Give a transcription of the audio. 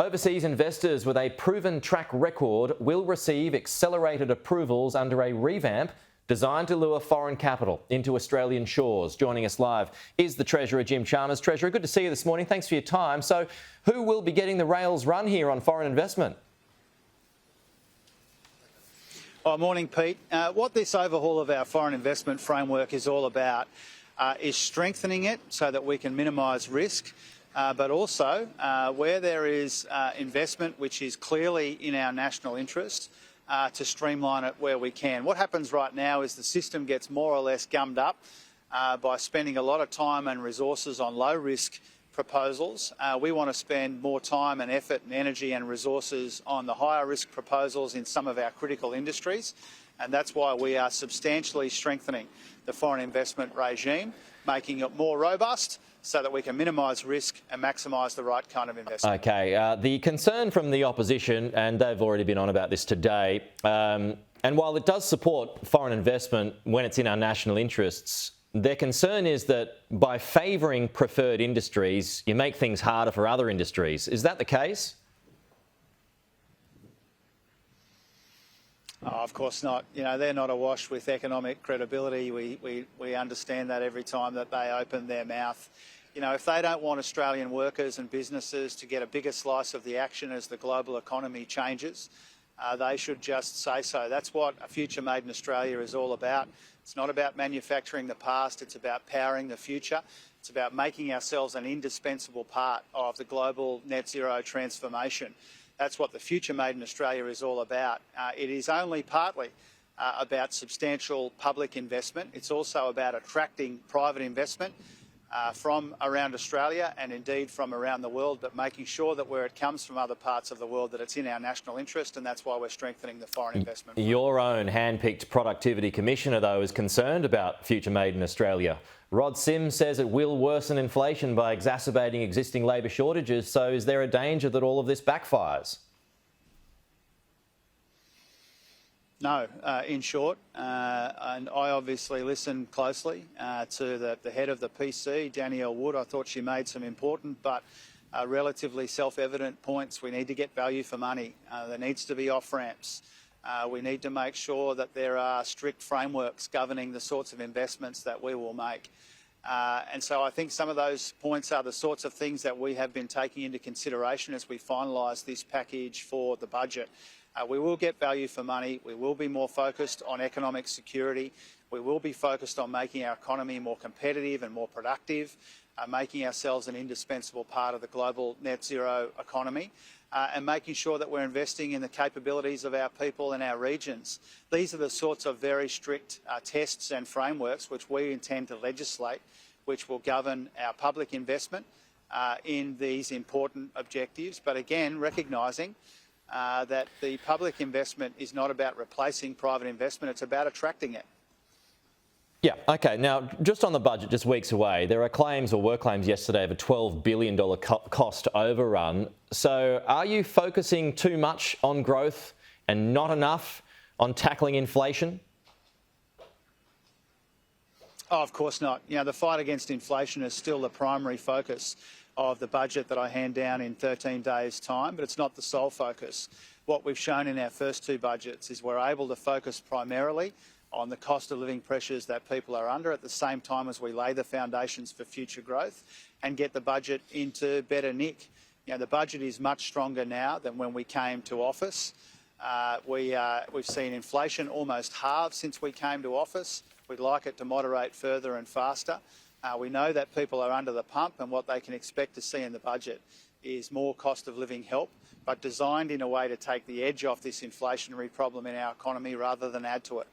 Overseas investors with a proven track record will receive accelerated approvals under a revamp designed to lure foreign capital into Australian shores. Joining us live is the Treasurer, Jim Chalmers. Treasurer, good to see you this morning. Thanks for your time. So who will be getting the rails run here on foreign investment? Oh, morning, Pete. What this overhaul of our foreign investment framework is all about is strengthening it so that we can minimise risk, but also where there is investment which is clearly in our national interest, to streamline it where we can. What happens right now is the system gets more or less gummed up by spending a lot of time and resources on low-risk proposals. We want to spend more time and effort and energy and resources on the higher risk proposals in some of our critical industries, and that's why we are substantially strengthening the foreign investment regime, making it more robust so that we can minimise risk and maximise the right kind of investment. OK, the concern from the opposition, and they've already been on about this today, and while it does support foreign investment when it's in our national interests, their concern is that by favouring preferred industries, you make things harder for other industries. Is that the case? Oh, of course not. You know, they're not awash with economic credibility. We understand that every time that they open their mouth. You know, if they don't want Australian workers and businesses to get a bigger slice of the action as the global economy changes, they should just say so. That's what a future made in Australia is all about. It's not about manufacturing the past, it's about powering the future. It's about making ourselves an indispensable part of the global net zero transformation. That's what the future made in Australia is all about. It is only partly about substantial public investment. It's also about attracting private investment from around Australia and indeed from around the world, but making sure that where it comes from other parts of the world that it's in our national interest, and that's why we're strengthening the foreign investment. Your own hand-picked productivity commissioner, though, is concerned about future made in Australia. Rod Sims says it will worsen inflation by exacerbating existing labour shortages, so is there a danger that all of this backfires? No, in short, and I obviously listened closely to the head of the PC, Danielle Wood. I thought she made some important but relatively self-evident points. We need to get value for money. There needs to be off-ramps. We need to make sure that there are strict frameworks governing the sorts of investments that we will make. And so I think some of those points are the sorts of things that we have been taking into consideration as we finalise this package for the budget. We will get value for money. We will be more focused on economic security. We will be focused on making our economy more competitive and more productive, making ourselves an indispensable part of the global net zero economy, and making sure that we're investing in the capabilities of our people and our regions. These are the sorts of very strict tests and frameworks which we intend to legislate, which will govern our public investment in these important objectives. But again, recognising that the public investment is not about replacing private investment, it's about attracting it. Yeah, OK. Now, just on the budget, just weeks away, there are claims or were claims yesterday of a $12 billion cost overrun. So are you focusing too much on growth and not enough on tackling inflation? Oh, of course not. You know, the fight against inflation is still the primary focus of the budget that I hand down in 13 days' time, but it's not the sole focus. What we've shown in our first two budgets is we're able to focus primarily on the cost of living pressures that people are under at the same time as we lay the foundations for future growth and get the budget into better nick. You know, the budget is much stronger now than when we came to office. We've seen inflation almost halve since we came to office. We'd like it to moderate further and faster. We know that people are under the pump, and what they can expect to see in the budget is more cost of living help, but designed in a way to take the edge off this inflationary problem in our economy rather than add to it.